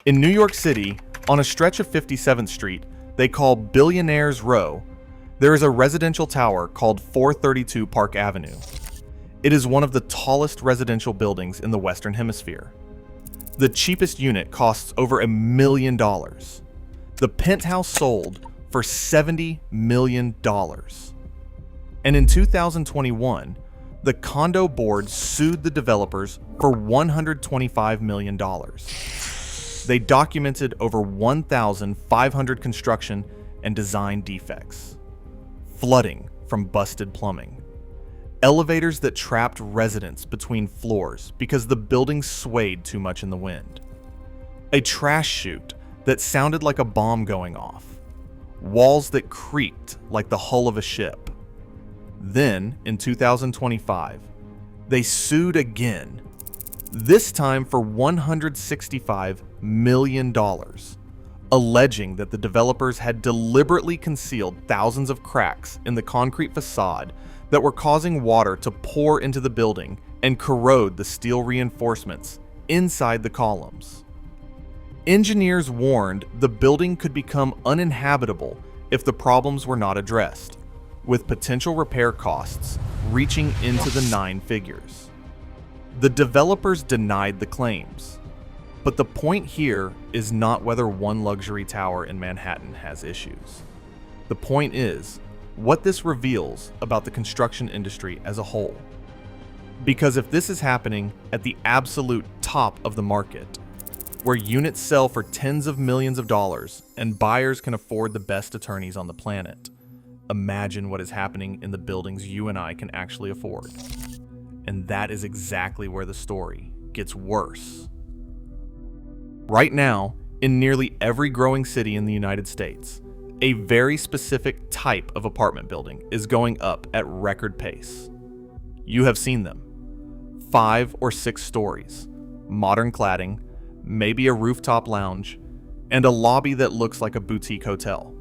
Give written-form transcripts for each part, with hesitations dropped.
In New York City, on a stretch of 57th Street they call Billionaires Row, there is a residential tower called 432 Park Avenue. It is one of the tallest residential buildings in the Western Hemisphere. The cheapest unit costs over $1 million. The penthouse sold for $70 million. And in 2021, the condo board sued the developers for $125 million. They documented over 1,500 construction and design defects, flooding from busted plumbing, elevators that trapped residents between floors because the building swayed too much in the wind, a trash chute that sounded like a bomb going off, walls that creaked like the hull of a ship. Then, in 2025, they sued again, this time for $165 million, alleging that the developers had deliberately concealed thousands of cracks in the concrete facade that were causing water to pour into the building and corrode the steel reinforcements inside the columns. Engineers warned the building could become uninhabitable if the problems were not addressed, with potential repair costs reaching into the 9 figures. The developers denied the claims, but the point here is not whether one luxury tower in Manhattan has issues. The point is what this reveals about the construction industry as a whole. Because if this is happening at the absolute top of the market, where units sell for tens of millions of dollars and buyers can afford the best attorneys on the planet, imagine what is happening in the buildings you and I can actually afford. And that is exactly where the story gets worse. Right now, in nearly every growing city in the United States, a very specific type of apartment building is going up at record pace. You have seen them. 5 or 6 stories, modern cladding, maybe a rooftop lounge, and a lobby that looks like a boutique hotel.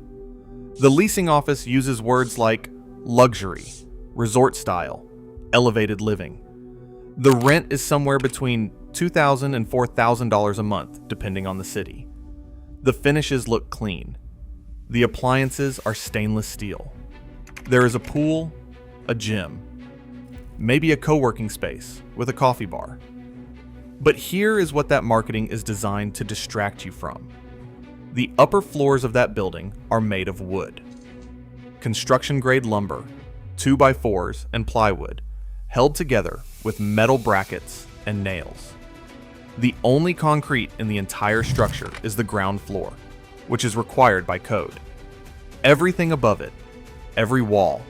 The leasing office uses words like luxury, resort style, elevated living. The rent is somewhere between $2,000 and $4,000 a month, depending on the city. The finishes look clean. The appliances are stainless steel. There is a pool, a gym, maybe a co-working space with a coffee bar. But here is what that marketing is designed to distract you from. The upper floors of that building are made of wood. Construction-grade lumber, 2x4s, and plywood, held together with metal brackets and nails. The only concrete in the entire structure is the ground floor, which is required by code. Everything above it, every wall,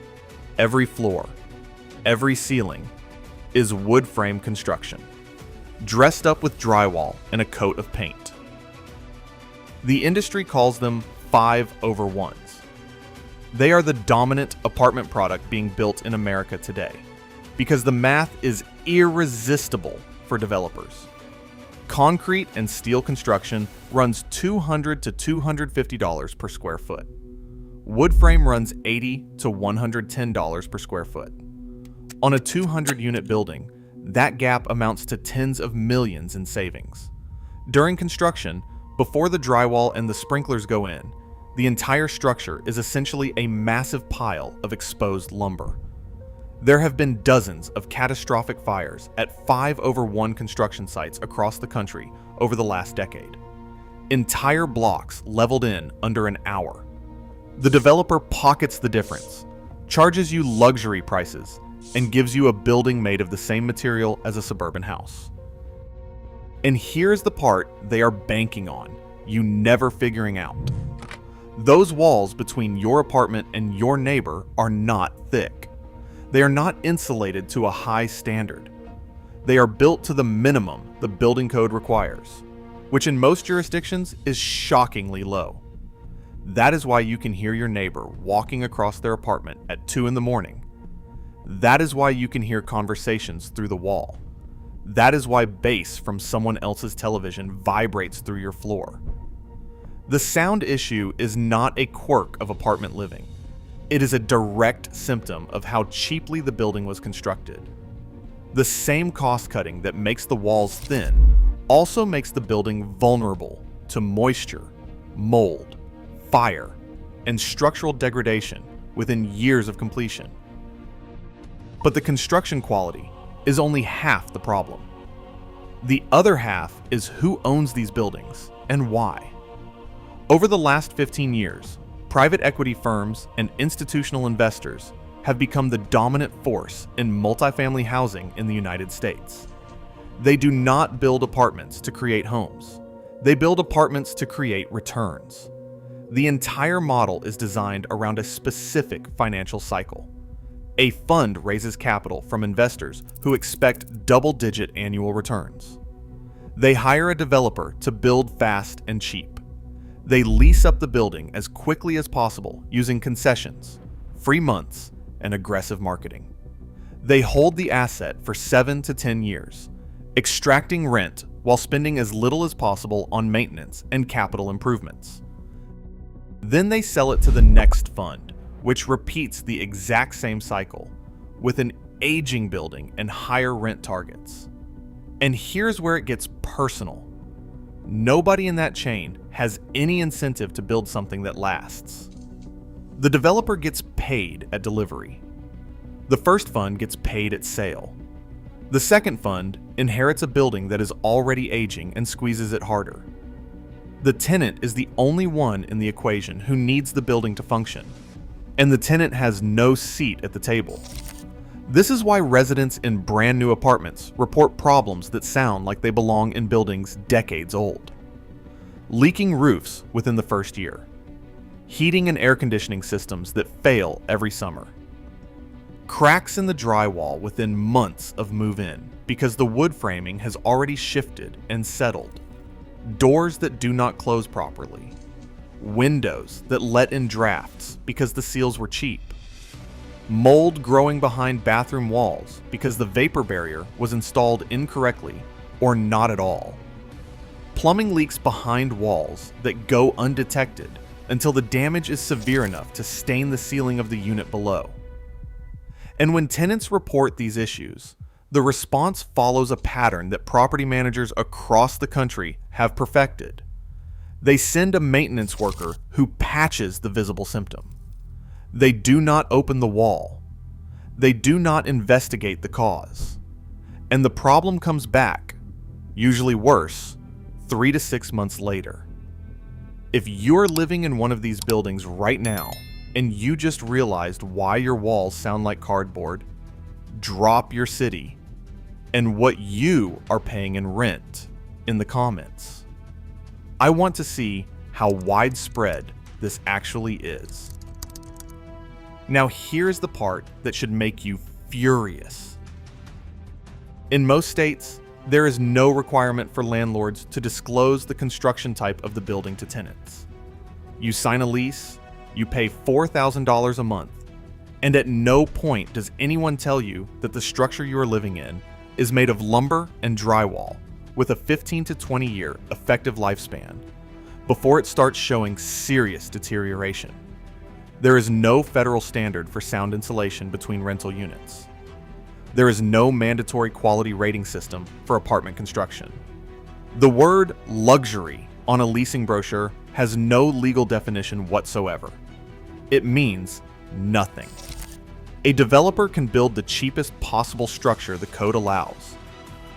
every floor, every ceiling, is wood frame construction, dressed up with drywall and a coat of paint. The industry calls them 5/1s. They are the dominant apartment product being built in America today, because the math is irresistible for developers. Concrete and steel construction runs $200 to $250 per square foot. Wood frame runs $80 to $110 per square foot. On a 200-unit building, that gap amounts to tens of millions in savings. During construction, before the drywall and the sprinklers go in, the entire structure is essentially a massive pile of exposed lumber. There have been dozens of catastrophic fires at 5/1 construction sites across the country over the last decade. Entire blocks leveled in under an hour. The developer pockets the difference, charges you luxury prices, and gives you a building made of the same material as a suburban house. And here's the part they are banking on, you never figuring out. Those walls between your apartment and your neighbor are not thick. They are not insulated to a high standard. They are built to the minimum the building code requires, which in most jurisdictions is shockingly low. That is why you can hear your neighbor walking across their apartment at 2 in the morning. That is why you can hear conversations through the wall. That is why bass from someone else's television vibrates through your floor. The sound issue is not a quirk of apartment living. It is a direct symptom of how cheaply the building was constructed. The same cost cutting that makes the walls thin also makes the building vulnerable to moisture, mold, fire, and structural degradation within years of completion. But the construction quality is only half the problem. The other half is who owns these buildings and why. Over the last 15 years, private equity firms and institutional investors have become the dominant force in multifamily housing in the United States. They do not build apartments to create homes. They build apartments to create returns. The entire model is designed around a specific financial cycle. A fund raises capital from investors who expect double-digit annual returns. They hire a developer to build fast and cheap. They lease up the building as quickly as possible using concessions, free months, and aggressive marketing. They hold the asset for 7 to 10 years, extracting rent while spending as little as possible on maintenance and capital improvements. Then they sell it to the next fund, which repeats the exact same cycle with an aging building and higher rent targets. And here's where it gets personal. Nobody in that chain has any incentive to build something that lasts. The developer gets paid at delivery. The first fund gets paid at sale. The second fund inherits a building that is already aging and squeezes it harder. The tenant is the only one in the equation who needs the building to function, and the tenant has no seat at the table. This is why residents in brand new apartments report problems that sound like they belong in buildings decades old. Leaking roofs within the first year. Heating and air conditioning systems that fail every summer. Cracks in the drywall within months of move-in because the wood framing has already shifted and settled. Doors that do not close properly. Windows that let in drafts because the seals were cheap. Mold growing behind bathroom walls because the vapor barrier was installed incorrectly or not at all. Plumbing leaks behind walls that go undetected until the damage is severe enough to stain the ceiling of the unit below. And when tenants report these issues, the response follows a pattern that property managers across the country have perfected. They send a maintenance worker who patches the visible symptom. They do not open the wall. They do not investigate the cause. And the problem comes back, usually worse, 3 to 6 months later. If you're living in one of these buildings right now and you just realized why your walls sound like cardboard, drop your city and what you are paying in rent in the comments. I want to see how widespread this actually is. Now here's the part that should make you furious. In most states, there is no requirement for landlords to disclose the construction type of the building to tenants. You sign a lease, you pay $4,000 a month, and at no point does anyone tell you that the structure you are living in is made of lumber and drywall with a 15 to 20 year effective lifespan before it starts showing serious deterioration. There is no federal standard for sound insulation between rental units. There is no mandatory quality rating system for apartment construction. The word luxury on a leasing brochure has no legal definition whatsoever. It means nothing. A developer can build the cheapest possible structure the code allows,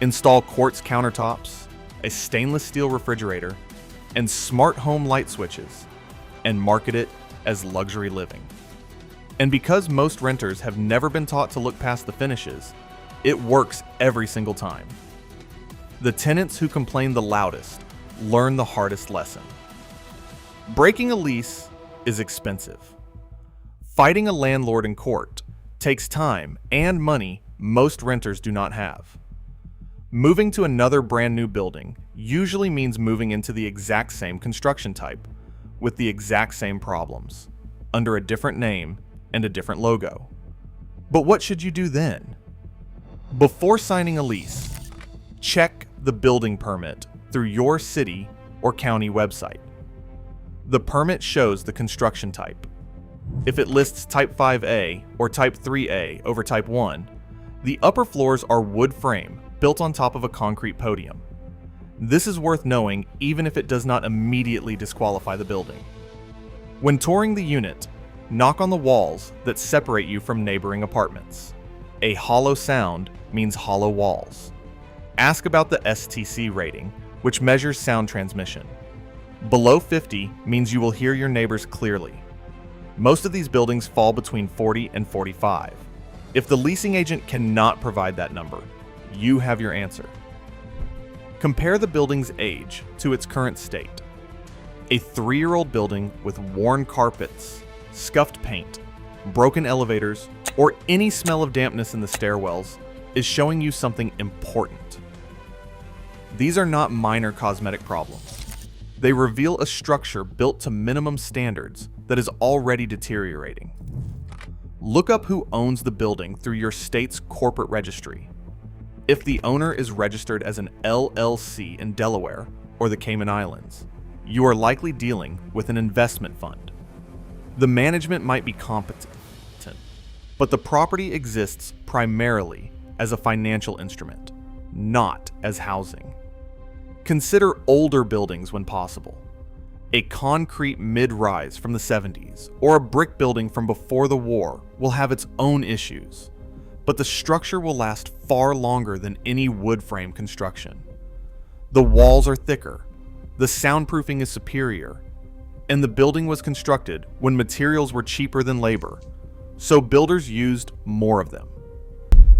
install quartz countertops, a stainless steel refrigerator, and smart home light switches, and market it as luxury living. And because most renters have never been taught to look past the finishes, it works every single time. The tenants who complain the loudest learn the hardest lesson. Breaking a lease is expensive. Fighting a landlord in court takes time and money most renters do not have. Moving to another brand new building usually means moving into the exact same construction type, with the exact same problems, under a different name and a different logo. But what should you do then? Before signing a lease, check the building permit through your city or county website. The permit shows the construction type. If it lists Type 5A or Type 3A over Type 1, the upper floors are wood frame built on top of a concrete podium. This is worth knowing even if it does not immediately disqualify the building. When touring the unit, knock on the walls that separate you from neighboring apartments. A hollow sound means hollow walls. Ask about the STC rating, which measures sound transmission. Below 50 means you will hear your neighbors clearly. Most of these buildings fall between 40 and 45. If the leasing agent cannot provide that number, you have your answer. Compare the building's age to its current state. A 3-year-old building with worn carpets, scuffed paint, broken elevators, or any smell of dampness in the stairwells is showing you something important. These are not minor cosmetic problems. They reveal a structure built to minimum standards that is already deteriorating. Look up who owns the building through your state's corporate registry. If the owner is registered as an LLC in Delaware or the Cayman Islands, you are likely dealing with an investment fund. The management might be competent, but the property exists primarily as a financial instrument, not as housing. Consider older buildings when possible. A concrete mid-rise from the 70s or a brick building from before the war will have its own issues, but the structure will last far longer than any wood frame construction. The walls are thicker, the soundproofing is superior, and the building was constructed when materials were cheaper than labor, so builders used more of them.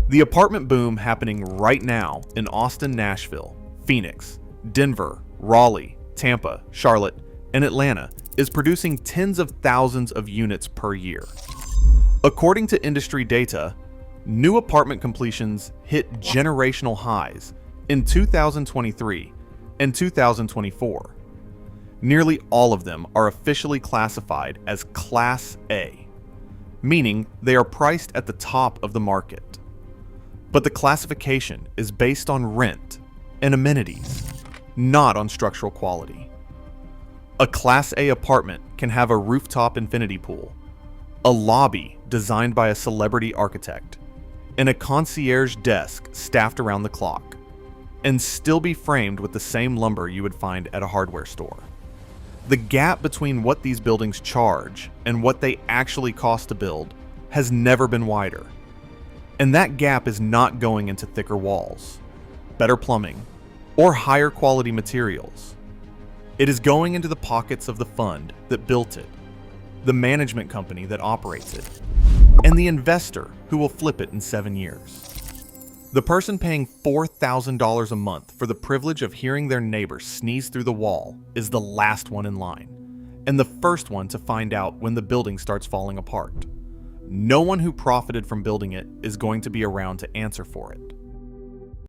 The apartment boom happening right now in Austin, Nashville, Phoenix, Denver, Raleigh, Tampa, Charlotte, and Atlanta is producing tens of thousands of units per year. According to industry data, new apartment completions hit generational highs in 2023 and 2024. Nearly all of them are officially classified as Class A, meaning they are priced at the top of the market. But the classification is based on rent and amenities, not on structural quality. A Class A apartment can have a rooftop infinity pool, a lobby designed by a celebrity architect, and a concierge desk staffed around the clock, and still be framed with the same lumber you would find at a hardware store. The gap between what these buildings charge and what they actually cost to build has never been wider. And that gap is not going into thicker walls, better plumbing, or higher quality materials. It is going into the pockets of the fund that built it, the management company that operates it, and the investor who will flip it in 7 years. The person paying $4,000 a month for the privilege of hearing their neighbor sneeze through the wall is the last one in line, and the first one to find out when the building starts falling apart. No one who profited from building it is going to be around to answer for it.